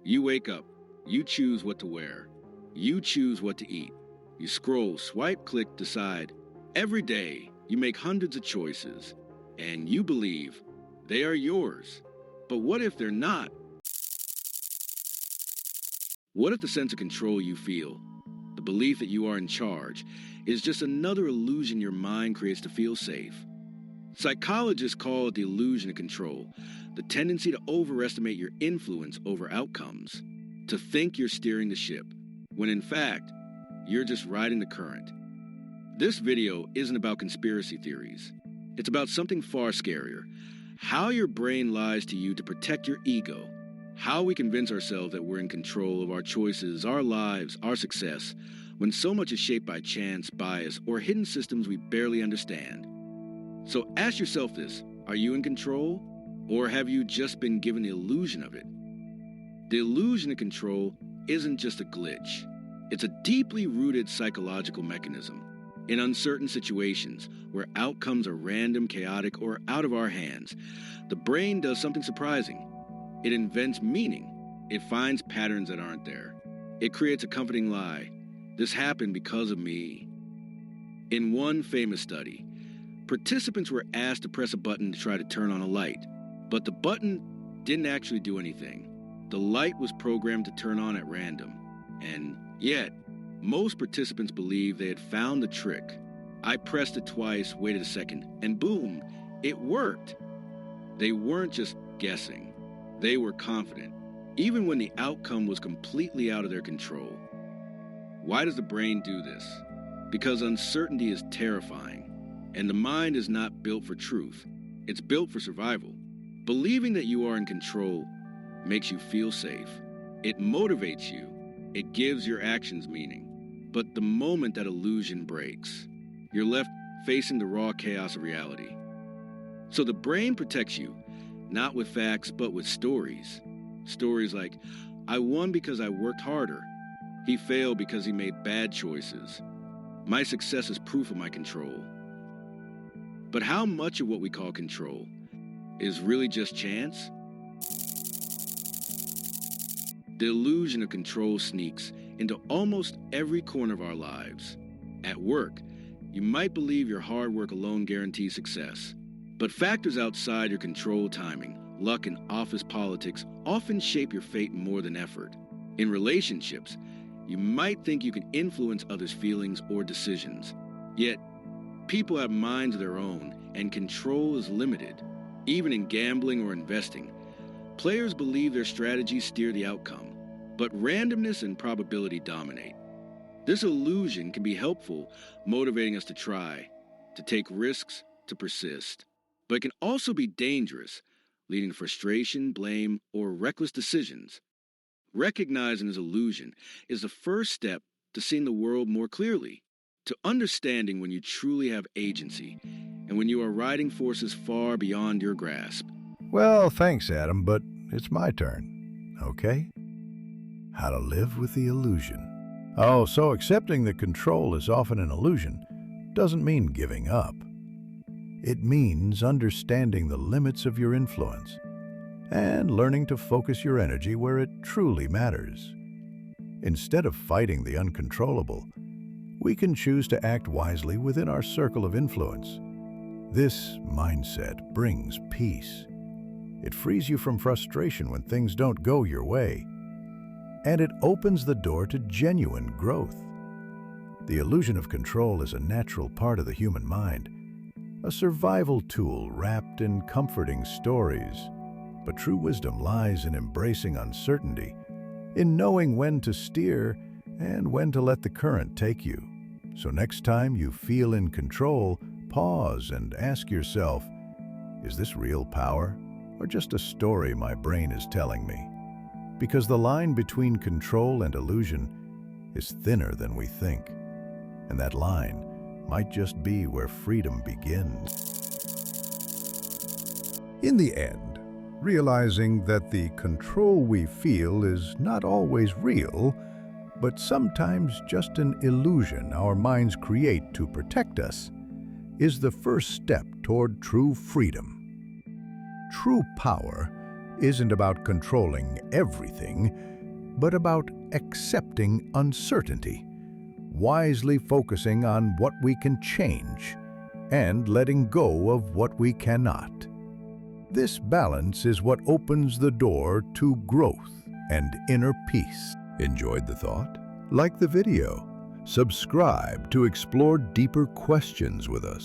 You wake up, you choose what to wear, you choose what to eat. You scroll, swipe, click, decide. Every day, you make hundreds of choices, and you believe they are yours. But what if they're not? What if the sense of control you feel, the belief that you are in charge, is just another illusion your mind creates to feel safe? Psychologists call it the illusion of control, the tendency to overestimate your influence over outcomes, to think you're steering the ship, when in fact, you're just riding the current. This video isn't about conspiracy theories. It's about something far scarier. How your brain lies to you to protect your ego. How we convince ourselves that we're in control of our choices, our lives, our success, when so much is shaped by chance, bias, or hidden systems we barely understand. So ask yourself this: are you in control? Or have you just been given the illusion of it? The illusion of control isn't just a glitch. It's a deeply rooted psychological mechanism. In uncertain situations, where outcomes are random, chaotic, or out of our hands, the brain does something surprising. It invents meaning. It finds patterns that aren't there. It creates a comforting lie. This happened because of me. In one famous study, participants were asked to press a button to try to turn on a light, but the button didn't actually do anything. The light was programmed to turn on at random, and yet, most participants believed they had found the trick. I pressed it twice, waited a second, and boom, it worked. They weren't just guessing. They were confident, even when the outcome was completely out of their control. Why does the brain do this? Because uncertainty is terrifying, and the mind is not built for truth. It's built for survival. Believing that you are in control makes you feel safe. It motivates you. It gives your actions meaning. But the moment that illusion breaks, you're left facing the raw chaos of reality. So the brain protects you, not with facts, but with stories. Stories like, I won because I worked harder. He failed because he made bad choices. My success is proof of my control. But how much of what we call control is really just chance? The illusion of control sneaks into almost every corner of our lives. At work, you might believe your hard work alone guarantees success. But factors outside your control, timing, luck, and office politics often shape your fate more than effort. In relationships, you might think you can influence others' feelings or decisions. Yet, people have minds of their own, and control is limited. Even in gambling or investing, players believe their strategies steer the outcome, but randomness and probability dominate. This illusion can be helpful, motivating us to try, to take risks, to persist. But it can also be dangerous, leading to frustration, blame, or reckless decisions. Recognizing this illusion is the first step to seeing the world more clearly, to understanding when you truly have agency, and when you are riding forces far beyond your grasp. Well, thanks, Adam, but it's my turn. Okay? How to live with the illusion. Oh, so accepting that control is often an illusion doesn't mean giving up. It means understanding the limits of your influence and learning to focus your energy where it truly matters. Instead of fighting the uncontrollable, we can choose to act wisely within our circle of influence. This mindset brings peace. It frees you from frustration when things don't go your way, and it opens the door to genuine growth. The illusion of control is a natural part of the human mind, a survival tool wrapped in comforting stories. But true wisdom lies in embracing uncertainty, in knowing when to steer and when to let the current take you. So next time you feel in control, pause and ask yourself, is this real power or just a story my brain is telling me? Because the line between control and illusion is thinner than we think. And that line might just be where freedom begins. In the end, realizing that the control we feel is not always real, but sometimes just an illusion our minds create to protect us, is the first step toward true freedom. True power isn't about controlling everything, but about accepting uncertainty, wisely focusing on what we can change, and letting go of what we cannot. This balance is what opens the door to growth and inner peace. Enjoyed the thought? Like the video. Subscribe to explore deeper questions with us.